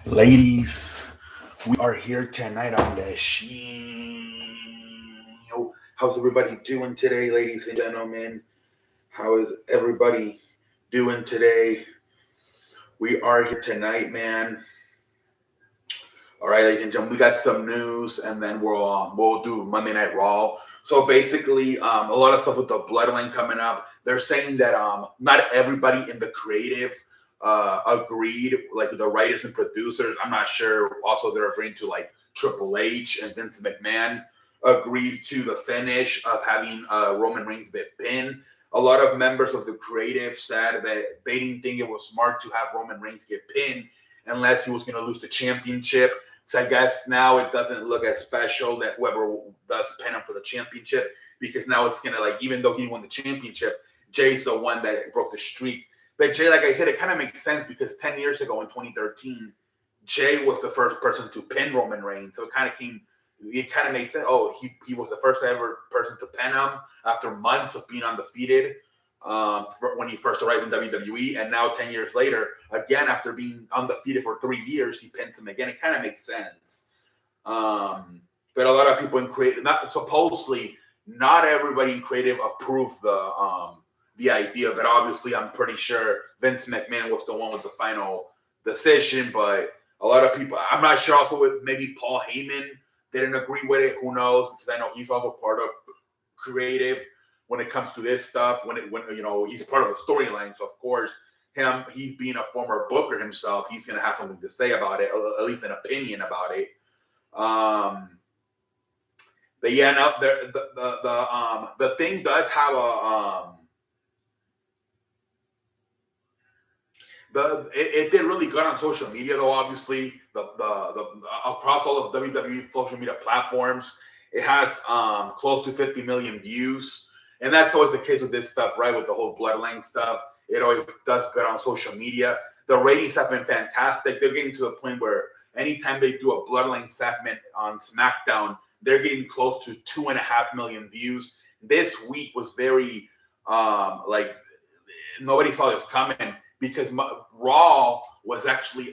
Ladies, we are here tonight on the show. How's everybody doing today, ladies and gentlemen? How is everybody doing today? We are here tonight, man. All right, ladies and gentlemen, we got some news, and then we'll do Monday Night Raw. So basically, a lot of stuff with the Bloodline coming up. They're saying that not everybody in the creative agreed, like the writers and producers. I'm not sure. Also, they're referring to like Triple H and Vince McMahon agreed to the finish of having Roman Reigns be pinned. A lot of members of the creative said that they didn't think it was smart to have Roman Reigns get pinned unless he was going to lose the championship. So I guess now it doesn't look as special that whoever does pin him for the championship, because now it's gonna, like, even though he won the championship, Jay's the one that broke the streak. But Jay, like I said, it kind of makes sense because 10 years ago in 2013, Jay was the first person to pin Roman Reigns. So it kind of made sense. Oh, he was the first ever person to pin him after months of being undefeated. When he first arrived in WWE, and now 10 years later, again after being undefeated for 3 years, he pins him again. It kind of makes sense. But a lot of people in creative, not everybody in creative approved the idea. But obviously, I'm pretty sure Vince McMahon was the one with the final decision. But a lot of people, I'm not sure. Also, with maybe Paul Heyman didn't agree with it. Who knows? Because I know he's also part of creative when it comes to this stuff, when he's part of the storyline. So of course, he being a former booker himself, he's gonna have something to say about it, or at least an opinion about it. But yeah, no, the thing does have it did really good on social media, though. Obviously, the across all of WWE social media platforms, it has close to 50 million views. And that's always the case with this stuff, right? With the whole Bloodline stuff, it always does good on social media. The ratings have been fantastic. They're getting to the point where anytime they do a Bloodline segment on SmackDown, they're getting close to 2.5 million views. This week was very like nobody saw this coming, because Raw was actually,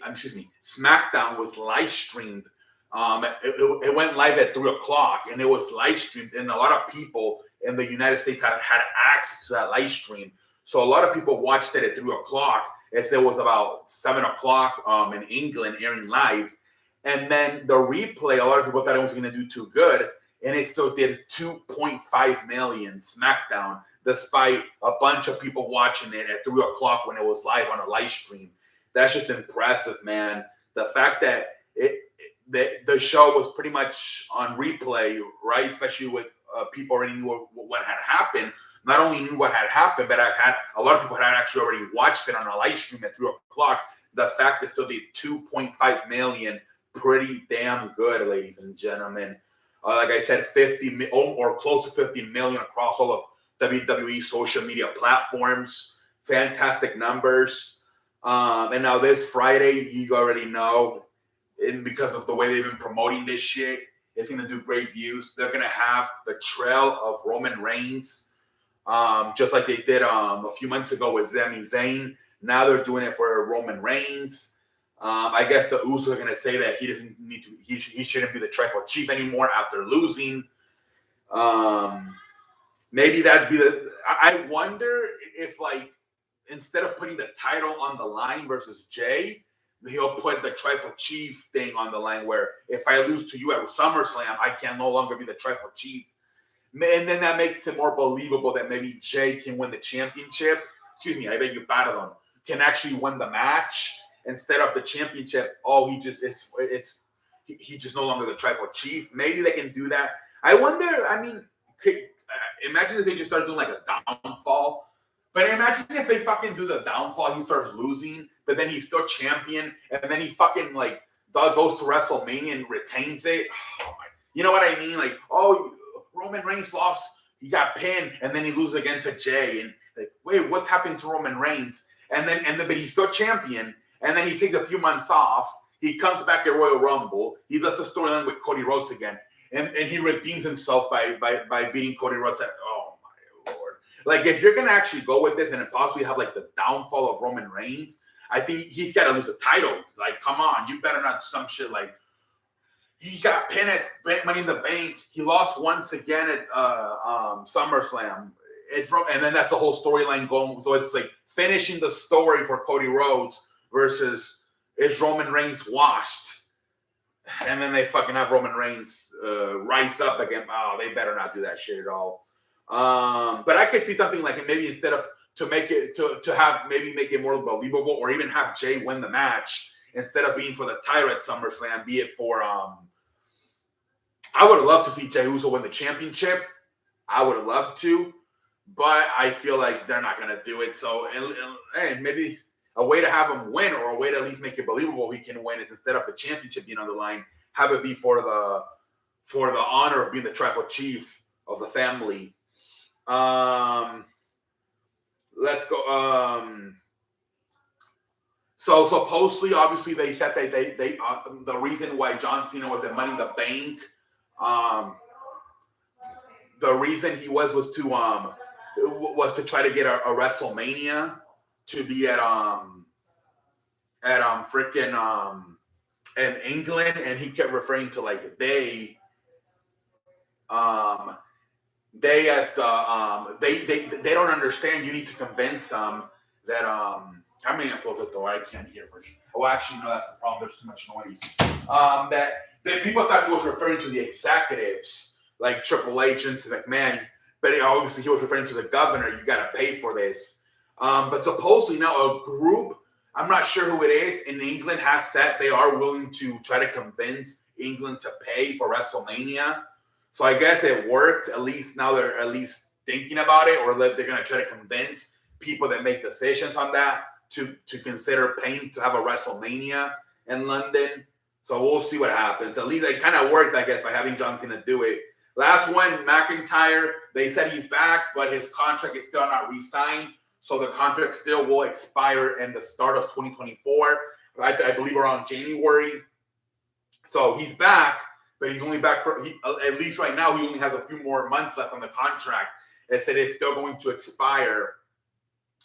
SmackDown was live streamed. It went live at 3:00, and it was live streamed, and a lot of people in the United States had access to that live stream. So a lot of people watched it at 3:00, as it was about 7:00 in England airing live. And then the replay, a lot of people thought it was going to do too good, and it still did 2.5 million SmackDown, despite a bunch of people watching it at 3:00 when it was live on a live stream. That's just impressive, man. The fact that the show was pretty much on replay, right? Especially with people already knew what had happened. Not only knew what had happened, but a lot of people had actually already watched it on a live stream at 3:00. The fact that still did 2.5 million, pretty damn good, ladies and gentlemen. Like I said, 50 or close to 50 million across all of WWE social media platforms. Fantastic numbers. And now this Friday, you already know, and because of the way they've been promoting this shit, it's going to do great views. They're going to have the trail of Roman Reigns, just like they did a few months ago with Sami Zayn. Now they're doing it for Roman Reigns. I guess the Usos are going to say that he doesn't need to. He shouldn't be the tribal chief anymore after losing. Maybe that'd be the. I wonder if, like, instead of putting the title on the line versus Jay, he'll put the tribal chief thing on the line, where if I lose to you at SummerSlam, I can no longer be the tribal chief. And then that makes it more believable that maybe Jay can win the championship. Excuse me, I beg your pardon. Can actually win the match instead of the championship. Oh, he's just no longer the tribal chief. Maybe they can do that. I wonder. I mean, imagine if they just start doing like a downfall. But imagine if they fucking do the downfall, he starts losing, but then he's still champion, and then he fucking like goes to WrestleMania and retains it. Oh my, you know what I mean? Like, oh, Roman Reigns lost, he got pinned, and then he loses again to Jay, and like, wait, what's happened to Roman Reigns? And then but he's still champion, and then he takes a few months off. He comes back at Royal Rumble. He does the storyline with Cody Rhodes again, and he redeems himself by beating Cody Rhodes at. Like, if you're gonna actually go with this and possibly have like the downfall of Roman Reigns, I think he's got to lose the title. Like, come on, you better not do some shit like he got pinned at Money in the Bank. He lost once again at SummerSlam. And then that's the whole storyline going. So it's like finishing the story for Cody Rhodes versus is Roman Reigns washed? And then they fucking have Roman Reigns rise up again. Oh, they better not do that shit at all. But I could see something like it, maybe instead of to make it to have maybe make it more believable, or even have Jay win the match instead of being for the title at SummerSlam, be it for I would have loved to see Jey Uso win the championship. I would have loved to, but I feel like they're not gonna do it. So and maybe a way to have him win, or a way to at least make it believable he can win, is instead of the championship being on the line, have it be for the honor of being the tribal chief of the family. Let's go. So supposedly, obviously, they said they the reason why John Cena was at Money in the Bank, the reason he was to try to get a WrestleMania to be at freaking in England, and he kept referring to like they as the they don't understand. You need to convince them that how many close the door? I can't hear for sure. Oh, actually, no, that's the problem. There's too much noise. That people thought he was referring to the executives like Triple H and McMahon, but obviously he was referring to the governor. You got to pay for this. But supposedly now a group, I'm not sure who it is, in England has said they are willing to try to convince England to pay for WrestleMania. So I guess it worked. At least now they're at least thinking about it, or they're going to try to convince people that make decisions on that to consider paying to have a WrestleMania in London. So we'll see what happens. At least it kind of worked, I guess, by having John Cena do it. Last one, McIntyre. They said he's back, but his contract is still not re-signed. So the contract still will expire in the start of 2024. I believe around January. So he's back, but he's only back for, at least right now, he only has a few more months left on the contract. They said it's still going to expire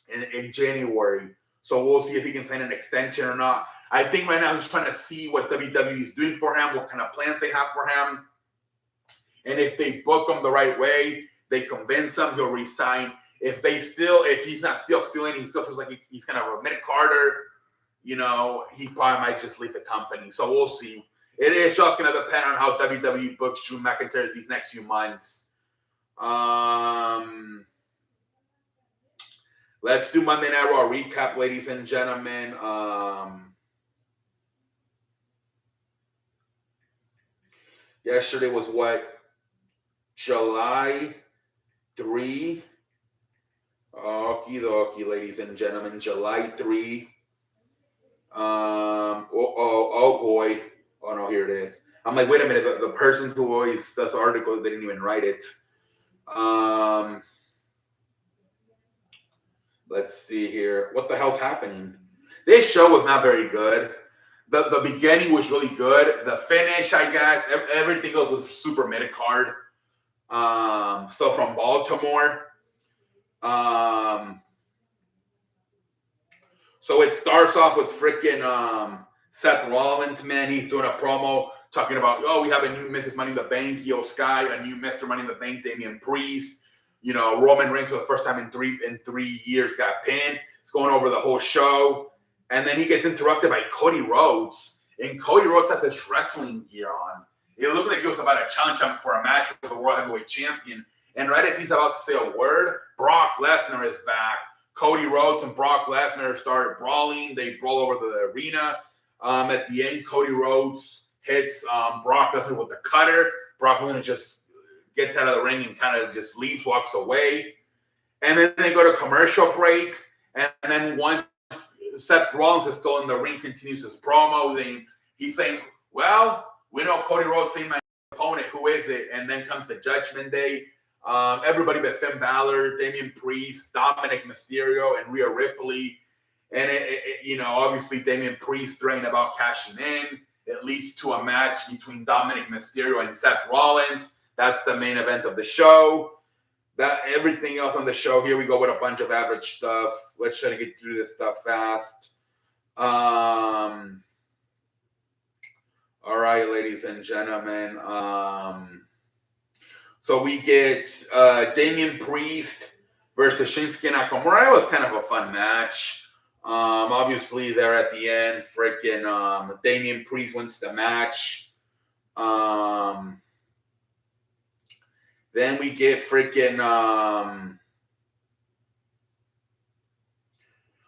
in January. So we'll see if he can sign an extension or not. I think right now he's trying to see what WWE is doing for him, what kind of plans they have for him. And if they book him the right way, they convince him, he'll resign. If he's not still feeling, he still feels like he's kind of a mid-carder, he probably might just leave the company. So we'll see. It is just going to depend on how WWE books Drew McIntyre these next few months. Let's do Monday Night Raw recap, ladies and gentlemen. Yesterday was what? July 3. Okie dokie, ladies and gentlemen. July 3. Oh boy. Oh no, here it is. I'm like, wait a minute. The person who always does the article, they didn't even write it. Let's see here. What the hell's happening? This show was not very good. The beginning was really good. The finish, I guess, everything else was super mid-card. So from Baltimore. So it starts off with freaking Seth Rollins, man. He's doing a promo talking about, we have a new Mrs. Money in the Bank, Io Sky, a new Mr. Money in the Bank, Damian Priest. Roman Reigns for the first time in three years got pinned. It's going over the whole show. And then he gets interrupted by Cody Rhodes. And Cody Rhodes has his wrestling gear on. It looked like he was about to challenge him for a match with the World Heavyweight Champion. And right as he's about to say a word, Brock Lesnar is back. Cody Rhodes and Brock Lesnar start brawling. They brawl over the arena. At the end, Cody Rhodes hits Brock Lesnar with the cutter. Brock Lesnar just gets out of the ring and kind of just leaves, walks away. And then they go to commercial break. And then once Seth Rollins is still in the ring, continues his promo. He's saying, well, we know Cody Rhodes ain't my opponent. Who is it? And then comes the Judgment Day. Everybody but Finn Balor, Damian Priest, Dominic Mysterio, and Rhea Ripley. And, obviously Damian Priest threatening about cashing in. It leads to a match between Dominic Mysterio and Seth Rollins. That's the main event of the show. Everything else on the show, here we go with a bunch of average stuff. Let's try to get through this stuff fast. All right, ladies and gentlemen. So we get Damian Priest versus Shinsuke Nakamura. It was kind of a fun match. Obviously, there at the end, freaking Damian Priest wins the match. Then we get freaking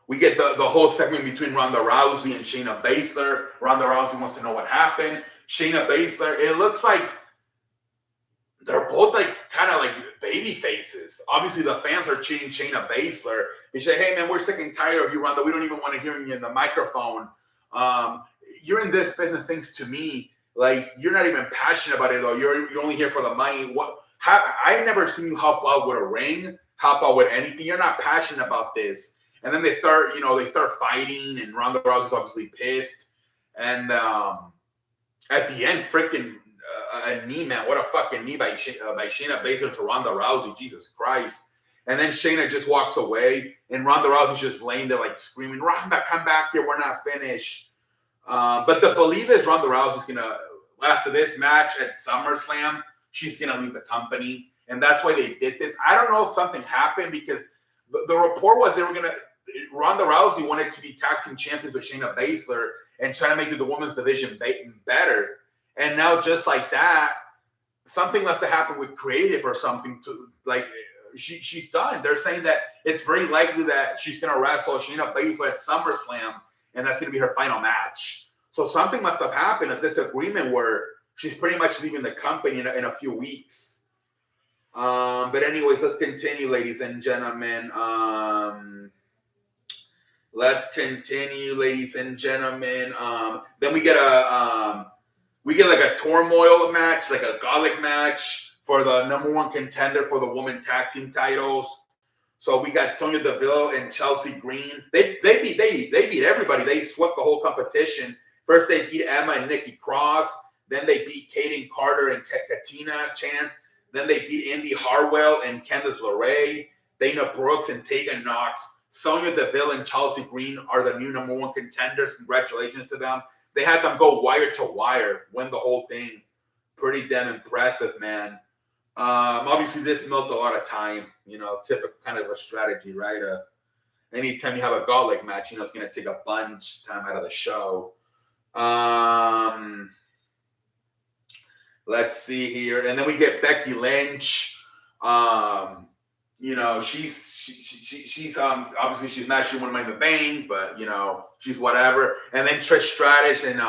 we get the whole segment between Ronda Rousey and Shayna Baszler. Ronda Rousey wants to know what happened. Shayna Baszler, it looks like they're both like kind of like baby faces. Obviously, the fans are cheating Shayna Baszler. They say, "Hey man, we're sick and tired of you, Ronda. We don't even want to hear you in the microphone. You're in this business, thanks to me. Like you're not even passionate about it though. You're only here for the money. I never seen you help out with a ring, help out with anything. You're not passionate about this." And then they start fighting, and Ronda Rousey's obviously pissed. And at the end, freaking a knee, man. What a fucking knee by Shayna Baszler to Ronda Rousey. Jesus Christ. And then Shayna just walks away, and Ronda Rousey's just laying there like screaming, "Ronda, come back here. We're not finished." But the belief is Ronda Rousey's going to, after this match at SummerSlam, she's going to leave the company. And that's why they did this. I don't know if something happened because the report was Ronda Rousey wanted to be tag team champions with Shayna Baszler and try to make the women's division better. And now, just like that, something must have happened with creative or something to like she's done. They're saying that it's very likely that she's going to wrestle Shayna Baszler at SummerSlam, and that's going to be her final match. So something must have happened, a disagreement where she's pretty much leaving the company in a few weeks. But anyways, let's continue, ladies and gentlemen. Let's continue, ladies and gentlemen. Then we get like a turmoil match, like a gauntlet match for the number one contender for the women tag team titles. So we got Sonya Deville and Chelsea Green. They beat everybody. They swept the whole competition. First they beat Emma and Nikki Cross. Then they beat Kaden Carter and Katina Chance. Then they beat Indy Hartwell and Candice LeRae. Dana Brooks and Tegan Knox. Sonya Deville and Chelsea Green are the new number one contenders. Congratulations to them. They had them go wire to wire, win the whole thing. Pretty damn impressive, man. Obviously, this milked a lot of time. Typical kind of a strategy, right? Anytime you have a gauntlet match, it's going to take a bunch of time out of the show. Let's see here, and then we get Becky Lynch. She's obviously she's not she won Money in the Bank, but she's whatever. And then Trish Stratus and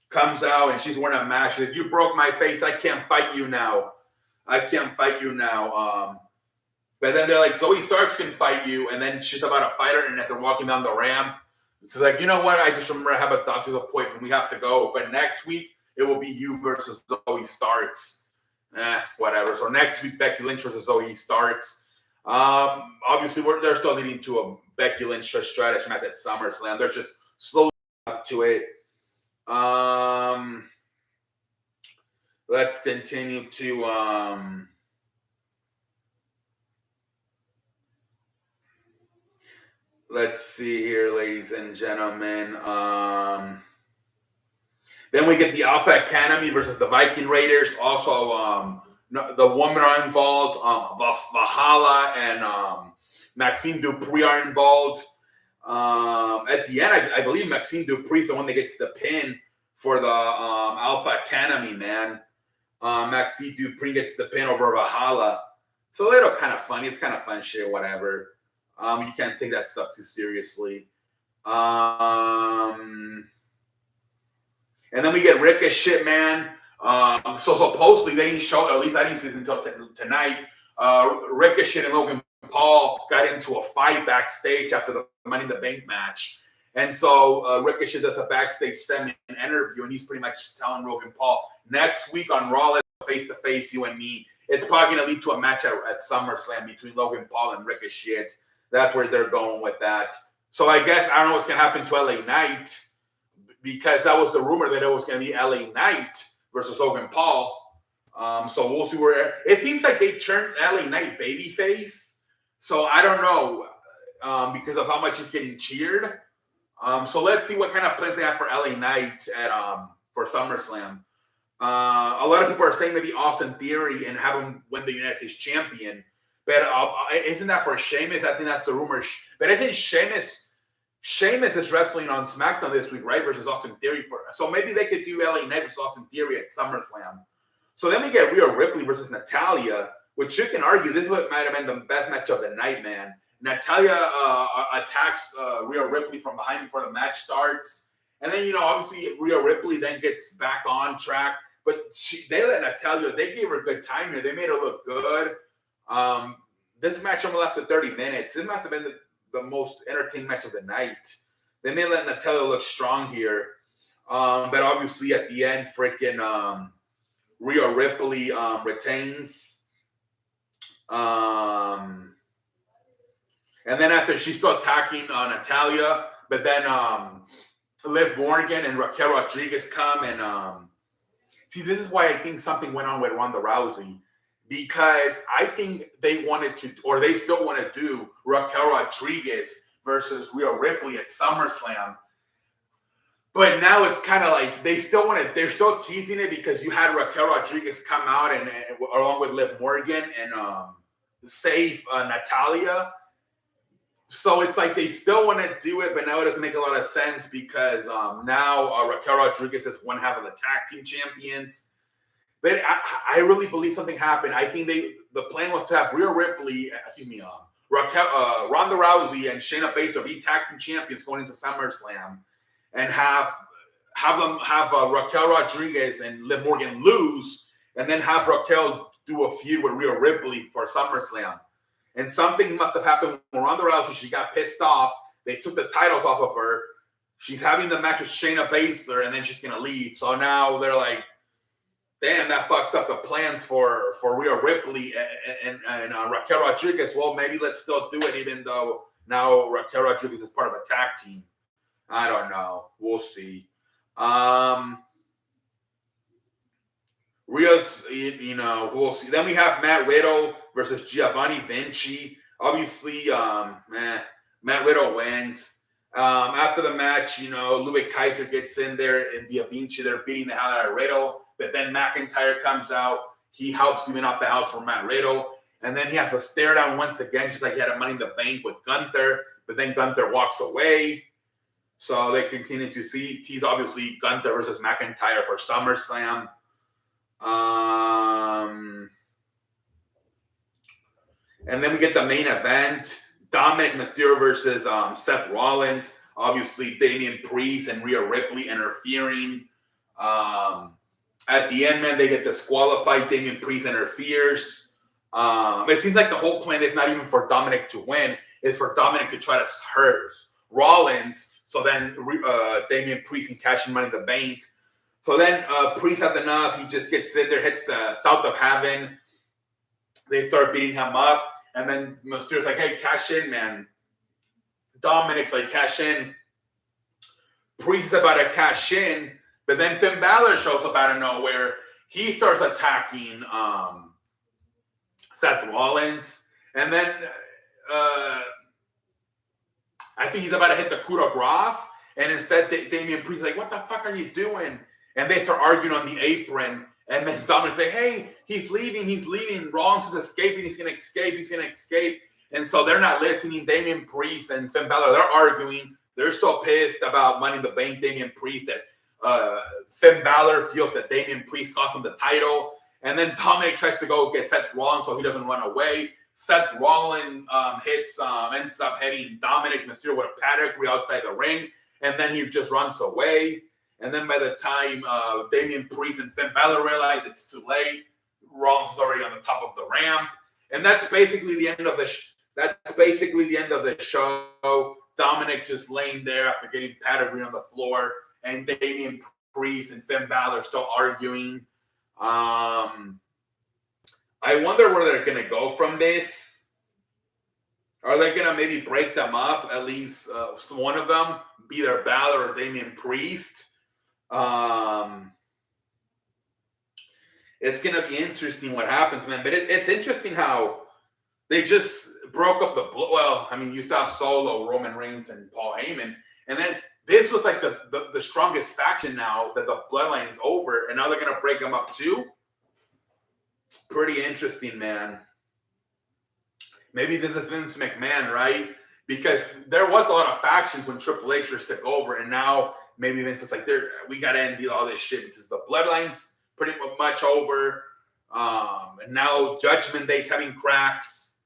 comes out and she's wearing a mask. She's like, "You broke my face. I can't fight you now. But then they're like, Zoe Starks can fight you, and then she's about to fight her, and as they're walking down the ramp, it's like, you know what? I just remember I have a doctor's appointment. We have to go. But next week it will be you versus Zoe Starks. Whatever. So next week, Becky Lynch versus Zoe Starks. Obviously, they're still leading to a Becky Lynch Trish Stratus match at SummerSlam. They're just slowly up to it. Let's continue to let's see here, ladies and gentlemen. Then we get the Alpha Academy versus the Viking Raiders. Also, the women are involved. Valhalla and Maxine Dupree are involved. At the end, I believe Maxine Dupree is the one that gets the pin for the Alpha Academy, man. Maxine Dupree gets the pin over Valhalla. It's a little kind of funny. It's kind of fun shit, whatever. You can't take that stuff too seriously. And then we get Ricochet, man. So supposedly they didn't show, at least I didn't see it until tonight. Ricochet and Logan Paul got into a fight backstage after the Money in the Bank match. And so Ricochet does a backstage segment interview, and he's pretty much telling Logan Paul, next week on Raw, let's face-to-face, you and me. It's probably going to lead to a match at SummerSlam between Logan Paul and Ricochet. That's where they're going with that. So I guess, I don't know what's going to happen to LA Knight, because that was the rumor that it was going to be LA Knight versus Logan Paul. So we'll see where it seems like they turned LA Knight babyface. So I don't know because of how much he's getting cheered. So let's see what kind of plans they have for LA Knight at for SummerSlam. A lot of people are saying maybe Austin Theory and have him win the United States champion. But isn't that for Sheamus? I think that's the rumor. But I think Sheamus is wrestling on SmackDown this week, right? Versus Austin Theory. So maybe they could do LA Knight versus Austin Theory at SummerSlam. So then we get Rhea Ripley versus Natalya, which you can argue this might have been the best match of the night, man. Natalya attacks Rhea Ripley from behind before the match starts. And then, obviously Rhea Ripley then gets back on track. But they let Natalya, they gave her a good time here. They made her look good. This match only lasted 30 minutes. This must have been the most entertaining match of the night. They may let Natalya look strong here. But obviously at the end, freaking Rhea Ripley retains. And then after she's still attacking Natalya, but then Liv Morgan and Raquel Rodriguez come and see, this is why I think something went on with Ronda Rousey, because I think they wanted to, or they still want to do Raquel Rodriguez versus Rhea Ripley at SummerSlam. But now it's kind of like they're still teasing it because you had Raquel Rodriguez come out and along with Liv Morgan and save Natalya. So it's like they still want to do it, but now it doesn't make a lot of sense because now Raquel Rodriguez is one half of the tag team champions. But I really believe something happened. I think the plan was to have Rhea Ripley, Ronda Rousey and Shayna Baszler be tag team champions going into SummerSlam, and have Raquel Rodriguez and Liv Morgan lose, and then have Raquel do a feud with Rhea Ripley for SummerSlam. And something must have happened with Ronda Rousey. She got pissed off. They took the titles off of her. She's having the match with Shayna Baszler, and then she's going to leave. So now they're like, damn, that fucks up the plans for Rhea Ripley and Raquel Rodriguez. Well, maybe let's still do it, even though now Raquel Rodriguez is part of a tag team. I don't know. We'll see. Rhea's, we'll see. Then we have Matt Riddle versus Giovanni Vinci. Obviously, Matt Riddle wins. After the match, Louis Kaiser gets in there and Vinci, they're beating the hell out of Riddle. But then McIntyre comes out. He helps even out the house for Matt Riddle. And then he has a stare down once again, just like he had a Money in the Bank with Gunther. But then Gunther walks away. So they continue to tease, obviously, Gunther versus McIntyre for SummerSlam. And then we get the main event. Dominic Mysterio versus Seth Rollins. Obviously, Damian Priest and Rhea Ripley interfering. At the end, man, they get disqualified. Damian Priest interferes. It seems like the whole plan is not even for Dominic to win. It's for Dominic to try to hurt Rollins. So then Damian Priest can cash in Money in the Bank. So then Priest has enough. He just gets in there, hits South of Heaven. They start beating him up. And then Mysterio's like, hey, cash in, man. Dominic's like, cash in. Priest is about to cash in. But then Finn Balor shows up out of nowhere. He starts attacking Seth Rollins. And then I think he's about to hit the coup de grace. And instead, Damian Priest is like, what the fuck are you doing? And they start arguing on the apron. And then Dominic's like, hey, he's leaving. Rollins is escaping. He's going to escape. And so they're not listening. Damian Priest and Finn Balor, they're arguing. They're still pissed about Money in the Bank. Damian Priest, that Finn Balor feels that Damian Priest cost him the title. And then Dominic tries to go get Seth Rollins so he doesn't run away. Seth Rollins ends up hitting Dominic Mysterio with a pedigree outside the ring. And then he just runs away. And then by the time Damian Priest and Finn Balor realize it's too late, Rollins is already on the top of the ramp. And that's basically the end of the show. Dominic just laying there after getting pedigree on the floor, and Damian Priest and Finn Balor still arguing. I wonder where they're going to go from this. Are they going to maybe break them up? At least one of them, be either Balor or Damian Priest. It's going to be interesting what happens, man. But it's interesting how they just broke up you still have Solo, Roman Reigns, and Paul Heyman. And then this was like the strongest faction now that the bloodline is over, and now they're gonna break them up too. It's pretty interesting, man. Maybe this is Vince McMahon, right? Because there was a lot of factions when Triple H just took over, and now maybe Vince is like, we gotta end all this shit because the bloodline's pretty much over. And now Judgment Day's having cracks.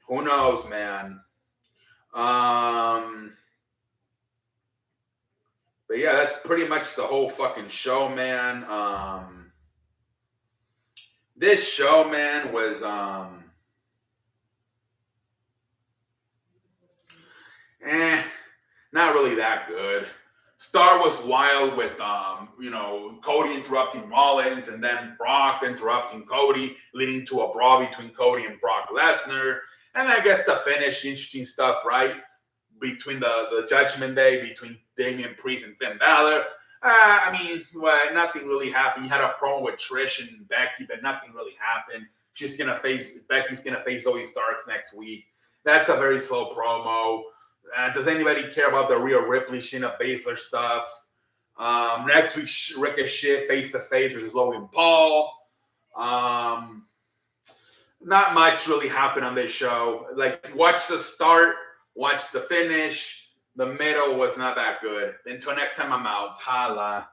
Who knows, man? But yeah, that's pretty much the whole fucking show, man. This show, man, was not really that good. Star was wild with Cody interrupting Rollins and then Brock interrupting Cody, leading to a brawl between Cody and Brock Lesnar. And I guess the finish, interesting stuff, right? Between the Judgment Day, between Damian Priest and Finn Balor. Nothing really happened. You had a promo with Trish and Becky, but nothing really happened. Becky's gonna face Zoe Starks next week. That's a very slow promo. Does anybody care about the Rhea Ripley, Shayna Baszler stuff? Next week, Ricochet face-to-face versus Logan Paul. Not much really happened on this show. Like, watch the start, watch the finish. The middle was not that good. Until next time, I'm out. Holla.